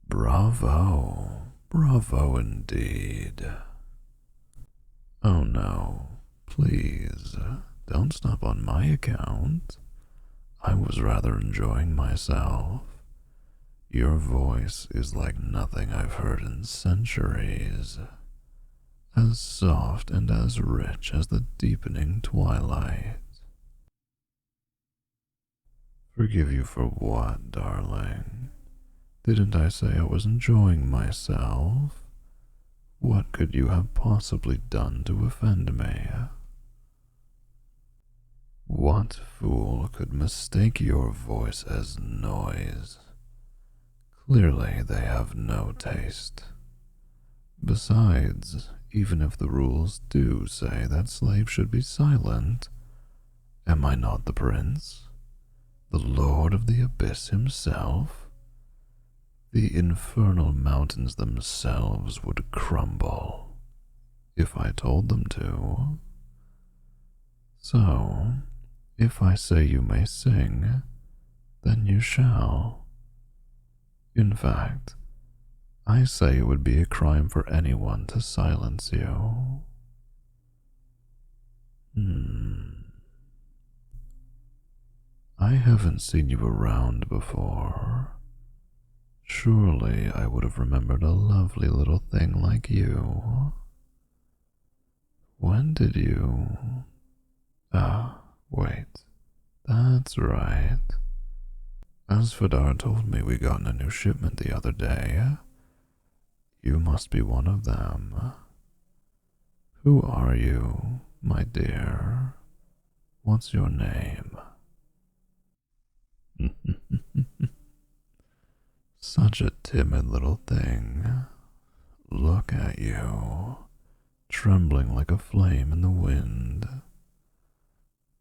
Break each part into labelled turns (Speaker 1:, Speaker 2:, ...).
Speaker 1: Bravo, bravo indeed. Oh no, please, don't stop on my account. I was rather enjoying myself. Your voice is like nothing I've heard in centuries. As soft and as rich as the deepening twilight. Forgive you for what, darling? Didn't I say I was enjoying myself? What could you have possibly done to offend me? What fool could mistake your voice as noise? Clearly they have no taste. Besides, even if the rules do say that slaves should be silent, am I not the prince? The lord of the abyss himself? The infernal mountains themselves would crumble if I told them to. So, if I say you may sing, then you shall. In fact, I say it would be a crime for anyone to silence you. I haven't seen you around before. Surely I would have remembered a lovely little thing like you. When did you... Ah, wait. That's right. Asfadar told me we got a new shipment the other day. You must be one of them. Who are you, my dear? What's your name? Such a timid little thing. Look at you, trembling like a flame in the wind.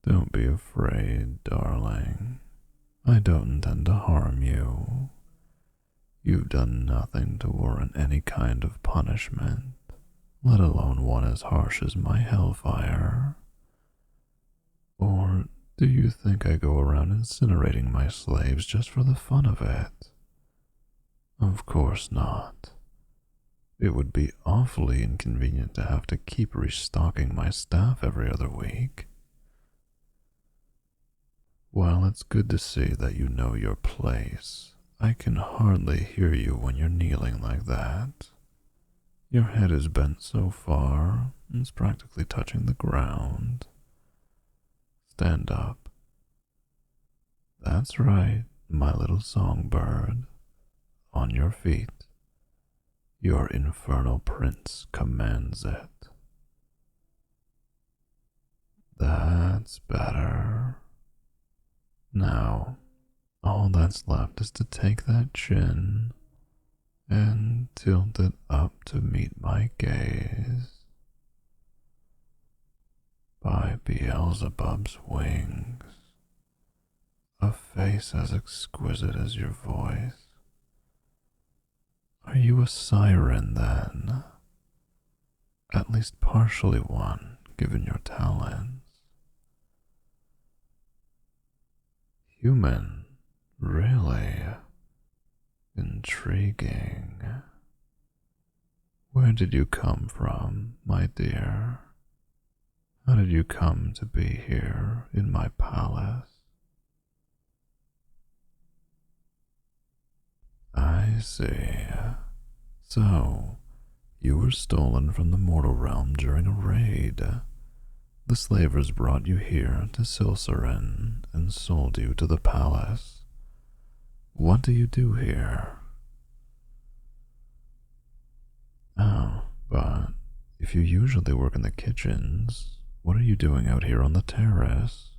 Speaker 1: Don't be afraid, darling. I don't intend to harm you. You've done nothing to warrant any kind of punishment, let alone one as harsh as my hellfire. Or do you think I go around incinerating my slaves just for the fun of it? Of course not. It would be awfully inconvenient to have to keep restocking my staff every other week. While it's good to see that you know your place, I can hardly hear you when you're kneeling like that. Your head is bent so far, it's practically touching the ground. Stand up. That's right, my little songbird. On your feet. Your Infernal Prince commands it. That's better. Now, all that's left is to take that chin and tilt it up to meet my gaze. By Beelzebub's wings, a face as exquisite as your voice. Are you a siren, then? At least partially one, given your talents. Human, really? Intriguing. Where did you come from, my dear? How did you come to be here in my palace? I see. So, you were stolen from the mortal realm during a raid. The slavers brought you here to Silsarin and sold you to the palace. What do you do here? Oh, but if you usually work in the kitchens, what are you doing out here on the terrace?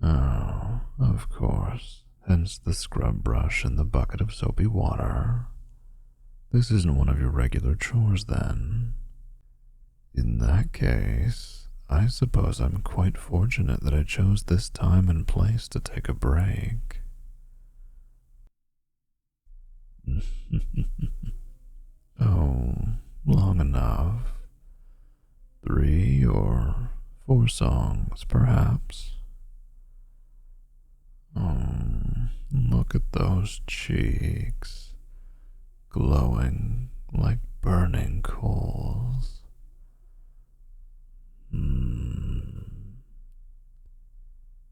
Speaker 1: Oh, of course. Hence the scrub brush and the bucket of soapy water. This isn't one of your regular chores, then. In that case, I suppose I'm quite fortunate that I chose this time and place to take a break. Oh, long enough. 3 or 4 songs, perhaps. Look at those cheeks, glowing like burning coals.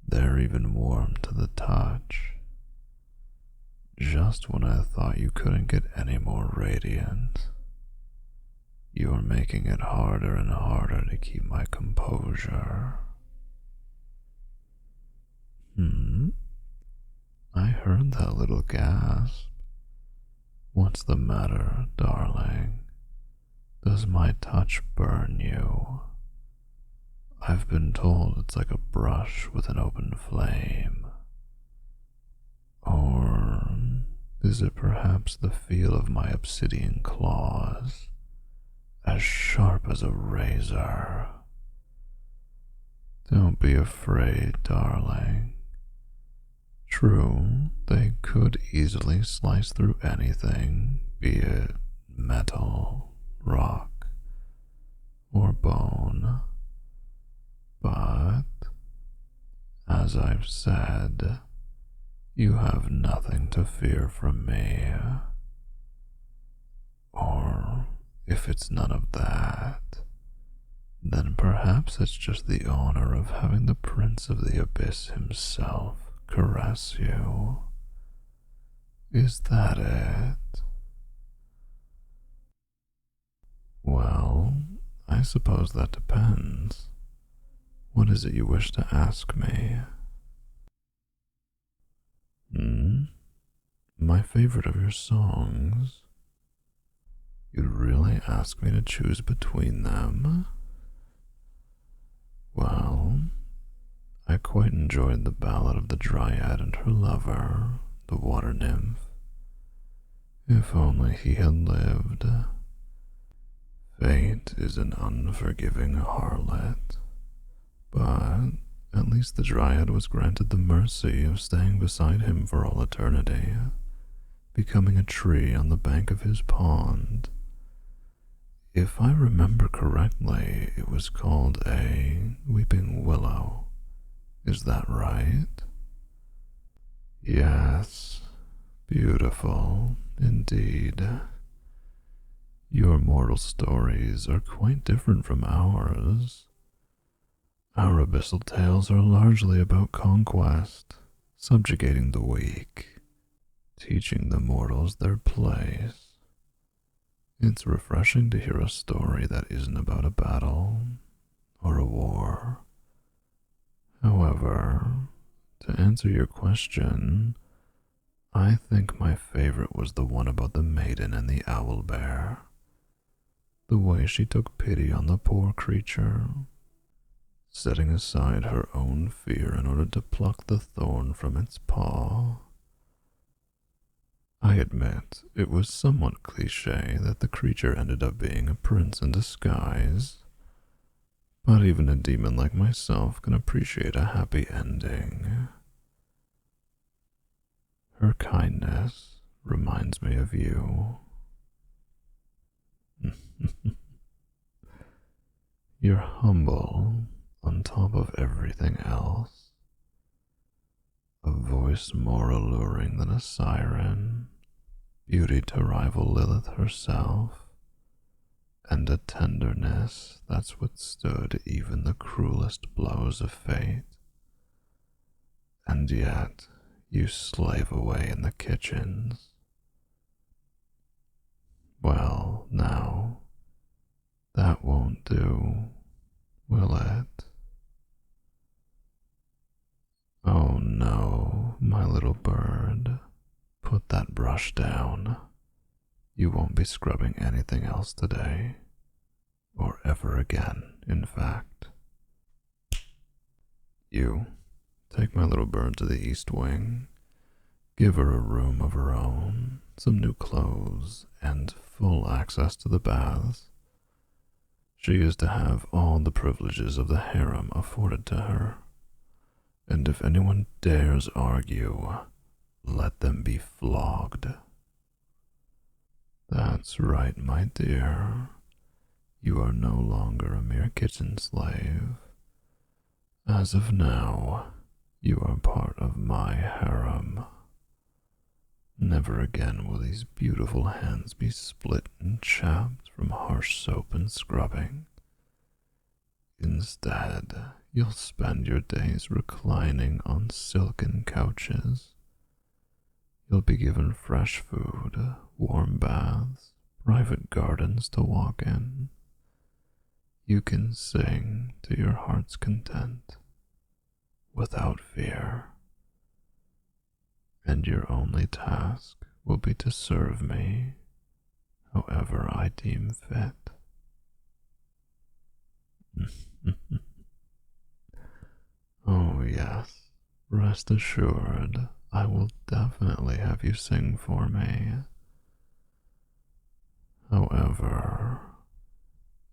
Speaker 1: They're even warm to the touch. Just when I thought you couldn't get any more radiant, you're making it harder and harder to keep my composure. I heard that little gasp. What's the matter, darling? Does my touch burn you? I've been told it's like a brush with an open flame. Or is it perhaps the feel of my obsidian claws, as sharp as a razor? Don't be afraid, darling. True, they could easily slice through anything, be it metal, rock, or bone. But, as I've said, you have nothing to fear from me. Or, if it's none of that, then perhaps it's just the honor of having the Prince of the Abyss himself caress you. Is that it? Well, I suppose that depends. What is it you wish to ask me? My favorite of your songs? You'd really ask me to choose between them? Well, I quite enjoyed the ballad of the Dryad and her lover, the water nymph. If only he had lived. Fate is an unforgiving harlot, but at least the Dryad was granted the mercy of staying beside him for all eternity, becoming a tree on the bank of his pond. If I remember correctly, it was called a weeping willow. Is that right? Yes, beautiful indeed. Your mortal stories are quite different from ours. Our abyssal tales are largely about conquest, subjugating the weak, teaching the mortals their place. It's refreshing to hear a story that isn't about a battle or a war. However, to answer your question, I think my favorite was the one about the maiden and the owl bear. The way she took pity on the poor creature, setting aside her own fear in order to pluck the thorn from its paw. I admit it was somewhat cliché that the creature ended up being a prince in disguise, but even a demon like myself can appreciate a happy ending. Her kindness reminds me of you. You're humble on top of everything else. A voice more alluring than a siren, beauty to rival Lilith herself, and a tenderness that's withstood even the cruelest blows of fate. And yet, you slave away in the kitchens. Well, now, that won't do, will it? Oh no, my little bird, put that brush down. You won't be scrubbing anything else today, or ever again, in fact. You, take my little bird to the east wing, give her a room of her own, some new clothes, and full access to the baths. She is to have all the privileges of the harem afforded to her, and if anyone dares argue, let them be flogged. That's right, my dear. You are no longer a mere kitchen slave. As of now, you are part of my harem. Never again will these beautiful hands be split and chapped from harsh soap and scrubbing. Instead, you'll spend your days reclining on silken couches. You'll be given fresh food, warm baths, private gardens to walk in. You can sing to your heart's content, without fear. And your only task will be to serve me however I deem fit. Oh, yes, rest assured, I will definitely have you sing for me. However,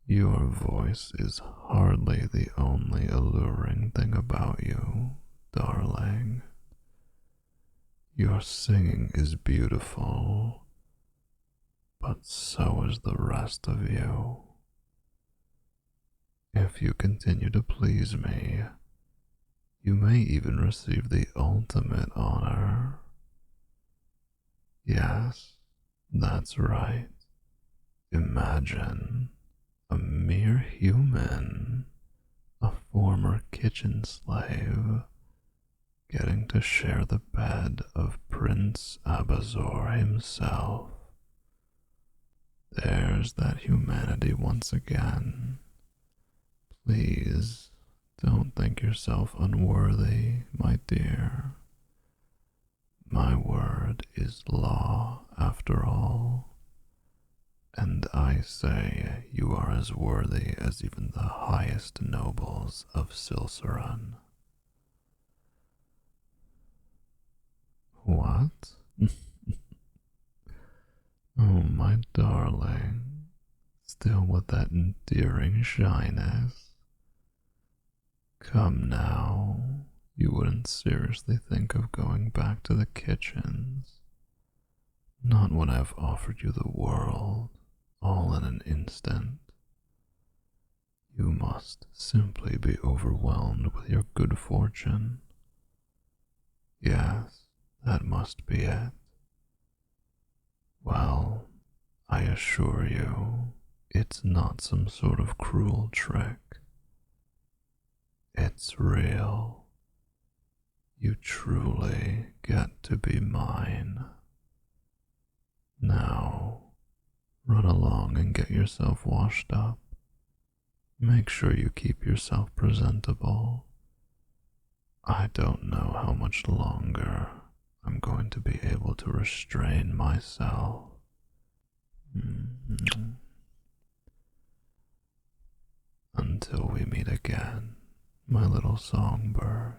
Speaker 1: your voice is hardly the only alluring thing about you, darling. Your singing is beautiful, but so is the rest of you. If you continue to please me, you may even receive the ultimate honor. Yes, that's right. Imagine a mere human, a former kitchen slave, getting to share the bed of Prince Abazor himself. There's that humanity once again. Please, don't think yourself unworthy, my dear. My word is law, after all, and I say you are as worthy as even the highest nobles of Silsaran. What? Oh, my darling, still with that endearing shyness. Come now, you wouldn't seriously think of going back to the kitchens. Not when I've offered you the world, all in an instant. You must simply be overwhelmed with your good fortune. Yes, that must be it. Well, I assure you, it's not some sort of cruel trick. It's real. You truly get to be mine. Now, run along and get yourself washed up. Make sure you keep yourself presentable. I don't know how much longer I'm going to be able to restrain myself. Until we meet again, my little songbird.